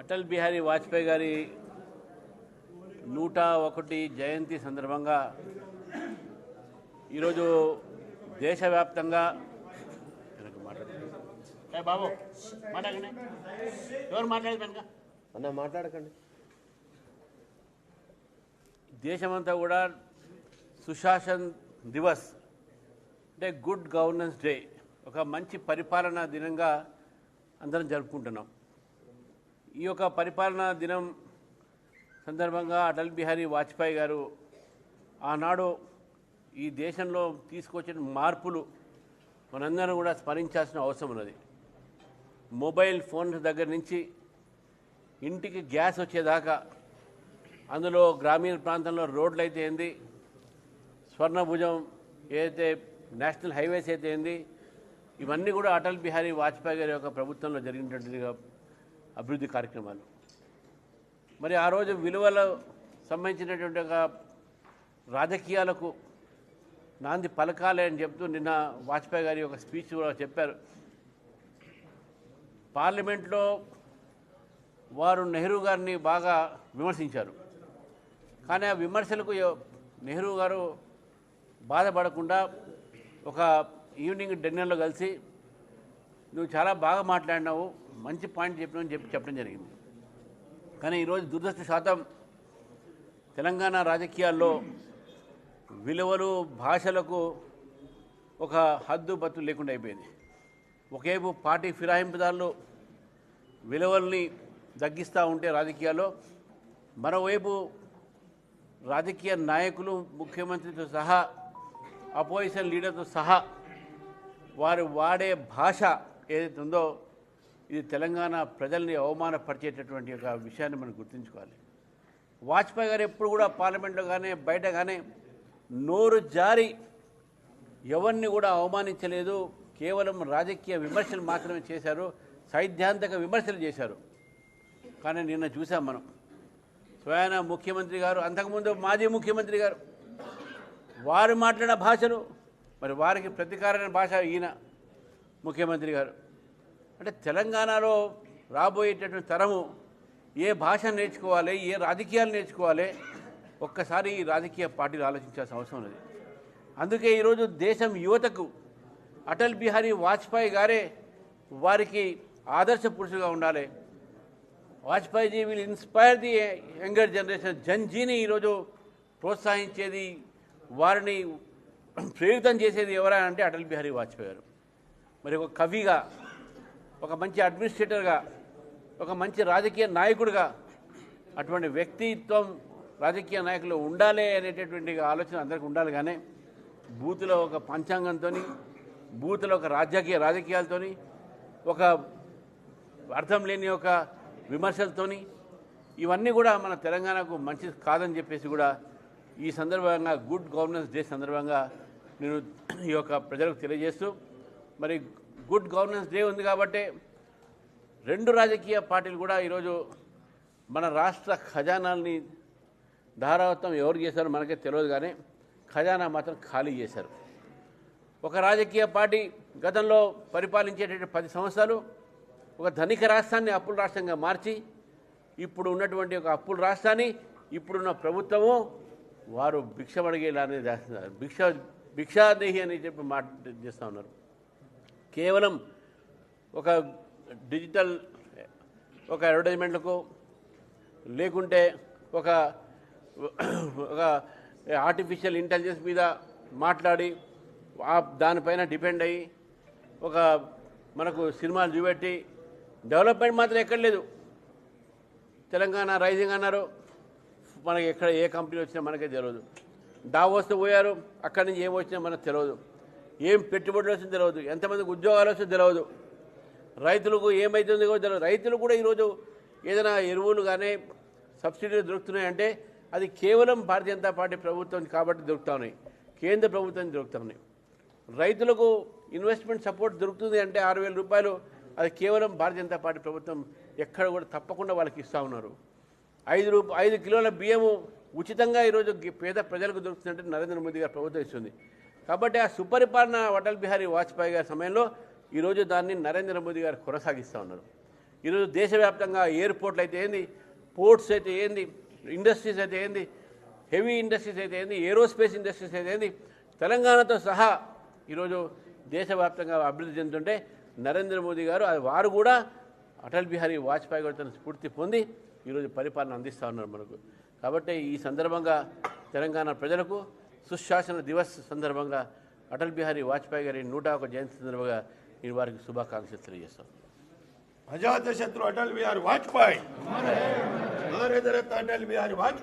అటల్ బిహారీ వాజ్పేయి గారి 101 జయంతి సందర్భంగా ఈరోజు దేశవ్యాప్తంగా బాబు మాట్లాడండి, ఎవరు మాట్లాడకండి అన్న మాట్లాడకండి. దేశమంతా కూడా సుశాసన్ దివస్ అంటే గుడ్ గవర్నెన్స్ డే, ఒక మంచి పరిపాలనా దినంగా అందరం జరుపుకుంటున్నాం. ఈ యొక్క పరిపాలనా దినం సందర్భంగా అటల్ బిహారీ వాజ్పేయి గారు ఆనాడు ఈ దేశంలో తీసుకొచ్చిన మార్పులు మనందరం కూడా స్మరించాల్సిన అవసరం ఉన్నది. మొబైల్ ఫోన్స్ దగ్గర నుంచి ఇంటికి గ్యాస్ వచ్చేదాకా, అందులో గ్రామీణ ప్రాంతంలో రోడ్లు అయితే ఏంది, స్వర్ణభుజం ఏదైతే నేషనల్ హైవేస్ అయితే ఏంది, ఇవన్నీ కూడా అటల్ బిహారీ వాజ్పేయి గారి యొక్క ప్రభుత్వంలో జరిగినటువంటి అభివృద్ధి కార్యక్రమాలు. మరి ఆ రోజు విలువలు సంబంధించినటువంటి ఒక రాజకీయాలకు నాంది పలకాలి అని చెప్తూ నిన్న వాజ్పేయి గారి యొక్క స్పీచ్ కూడా చెప్పారు. పార్లమెంట్లో వారు నెహ్రూ గారిని బాగా విమర్శించారు. కానీ ఆ విమర్శలకు నెహ్రూ గారు బాధపడకుండా ఒక ఈవినింగ్ డిన్నర్లో కలిసి నువ్వు చాలా బాగా మాట్లాడినావు, మంచి పాయింట్ చెప్పినావు అని చెప్పడం జరిగింది. కానీ ఈరోజు దురదృష్టశాతం తెలంగాణ రాజకీయాల్లో విలువలు భాషలకు ఒక హద్దు బత్తు లేకుండా అయిపోయింది. ఒకవైపు పార్టీ ఫిరాయింపుదారులు విలువల్ని తగ్గిస్తూ ఉంటే రాజకీయాల్లో, మరోవైపు రాజకీయ నాయకులు ముఖ్యమంత్రితో సహా అపోజిషన్ లీడర్తో సహా వారు వాడే భాష ఏదైతే ఉందో ఇది తెలంగాణ ప్రజల్ని అవమానపరిచేటటువంటి ఒక విషయాన్ని మనం గుర్తుంచుకోవాలి. వాజ్పేయి గారు ఎప్పుడు కూడా పార్లమెంట్లో కానీ బయట కానీ నోరు జారి ఎవరిని కూడా అవమానించలేదు. కేవలం రాజకీయ విమర్శలు మాత్రమే చేశారు, సైద్ధాంతిక విమర్శలు చేశారు. కానీ నిన్న చూసాం మనం, స్వయాన ముఖ్యమంత్రి గారు, అంతకుముందు మాజీ ముఖ్యమంత్రి గారు వారు మాట్లాడిన భాషలు, మరి వారికి ప్రతీకారమైన భాష ఈయన ముఖ్యమంత్రి గారు. అంటే తెలంగాణలో రాబోయేటటువంటి తరము ఏ భాష నేర్చుకోవాలి, ఏ రాజకీయాలు నేర్చుకోవాలి, ఒక్కసారి ఈ రాజకీయ పార్టీలు ఆలోచించాల్సిన అవసరం ఉంది. అందుకే ఈరోజు దేశం యువతకు అటల్ బిహారీ వాజ్పేయి గారే వారికి ఆదర్శ పురుషులుగా ఉండాలి. Vajpayeeji will inspire the younger generation. జన్జీని ఈరోజు ప్రోత్సహించేది, వారిని ప్రేరితం చేసేది ఎవరా అంటే అటల్ బిహారీ వాజ్పేయి గారు. మరి ఒక కవిగా, ఒక మంచి అడ్మినిస్ట్రేటర్గా, ఒక మంచి రాజకీయ నాయకుడిగా అటువంటి వ్యక్తిత్వం రాజకీయ నాయకులు ఉండాలి అనేటటువంటి ఆలోచన అందరికీ ఉండాలి. కానీ బూతులో ఒక పంచాంగంతో, బూతులో ఒక రాజకీయాలతో, ఒక అర్థం లేని ఒక విమర్శలతో, ఇవన్నీ కూడా మన తెలంగాణకు మంచిది కాదని చెప్పేసి కూడా ఈ సందర్భంగా గుడ్ గవర్నెన్స్ డే సందర్భంగా నేను ఈ యొక్క ప్రజలకు తెలియజేస్తూ, మరి గుడ్ గవర్నెన్స్ డే ఉంది కాబట్టి రెండు రాజకీయ పార్టీలు కూడా ఈరోజు మన రాష్ట్ర ఖజానాల్ని ధారావత్వం ఎవరు చేశారో మనకే తెలియదు, కానీ ఖజానా మాత్రం ఖాళీ చేశారు. ఒక రాజకీయ పార్టీ గతంలో పరిపాలించేటటువంటి 10 సంవత్సరాలు ఒక ధనిక రాష్ట్రాన్ని అప్పుల రాష్ట్రంగా మార్చి, ఇప్పుడు ఉన్నటువంటి ఒక అప్పుల రాష్ట్రాన్ని ఇప్పుడున్న ప్రభుత్వము వారు భిక్షమడిగేలానే చేస్తున్నారు. భిక్షాదేహి అని చెప్పి మాట చేస్తూ ఉన్నారు. కేవలం ఒక డిజిటల్ ఒక అడ్వర్టైజ్మెంట్లకు, లేకుంటే ఒక ఆర్టిఫిషియల్ ఇంటెలిజెన్స్ మీద మాట్లాడి దానిపైన డిపెండ్ అయ్యి ఒక మనకు సినిమాలు చూపెట్టి డెవలప్మెంట్ మాత్రం ఎక్కడ లేదు. తెలంగాణ రైజింగ్ అన్నారు, మనకి ఎక్కడ ఏ కంపెనీ వచ్చినా మనకే తెలియదు. దావోస్తో పోయారు, అక్కడి నుంచి ఏం వచ్చినా మనకు తెలియదు. ఏం పెట్టుబడులు వచ్చిందో తెలియదు, ఎంతమందికి ఉద్యోగాలు వస్తుందో తెలియదు, రైతులకు ఏమవుతుందో తెలియదు. రైతులు కూడా ఈరోజు ఏదైనా ఎరువులు కానీ సబ్సిడీలు దొరుకుతున్నాయంటే అది కేవలం భారతీయ జనతా పార్టీ ప్రభుత్వం కాబట్టి దొరుకుతా ఉన్నాయి, కేంద్ర ప్రభుత్వం దొరుకుతా ఉన్నాయి. రైతులకు ఇన్వెస్ట్మెంట్ సపోర్ట్ దొరుకుతుంది అంటే 6,000 రూపాయలు, అది కేవలం భారతీయ జనతా పార్టీ ప్రభుత్వం ఎక్కడ కూడా తప్పకుండా వాళ్ళకి ఇస్తూ ఉన్నారు. 5 కిలోల బియ్యము ఉచితంగా ఈరోజు పేద ప్రజలకు దొరుకుతుందంటే నరేంద్ర మోదీ గారు ప్రభుత్వం ఇస్తుంది. కాబట్టి ఆ సుపరిపాలన అటల్ బిహారీ వాజ్పేయి గారి సమయంలో ఈరోజు దాన్ని నరేంద్ర మోదీ గారు కొనసాగిస్తూ ఉన్నారు. ఈరోజు దేశవ్యాప్తంగా ఎయిర్పోర్ట్లు అయితే ఏంది, పోర్ట్స్ అయితే ఏంది, ఇండస్ట్రీస్ అయితే ఏంది, హెవీ ఇండస్ట్రీస్ అయితే ఏంది, ఏరోస్పేస్ ఇండస్ట్రీస్ అయితే ఏంది, తెలంగాణతో సహా ఈరోజు దేశవ్యాప్తంగా అభివృద్ధి చెందుతుంటే నరేంద్ర మోదీ గారు వారు కూడా అటల్ బిహారీ వాజ్పేయి గారు తన స్ఫూర్తి పొంది ఈరోజు పరిపాలన అందిస్తూ ఉన్నారు మనకు. కాబట్టి ఈ సందర్భంగా తెలంగాణ ప్రజలకు సుశాసన దివస్ సందర్భంగా అటల్ బిహారీ వాజ్పేయి గారి 101 జయంతి సందర్భంగా నేను వారికి శుభాకాంక్షలు తెలియజేస్తాను. అజాత శత్రు అటల్ బిహారీ వాజ్పేయి, భారత రత్న అటల్ బిహారీ వాజ్పేయి.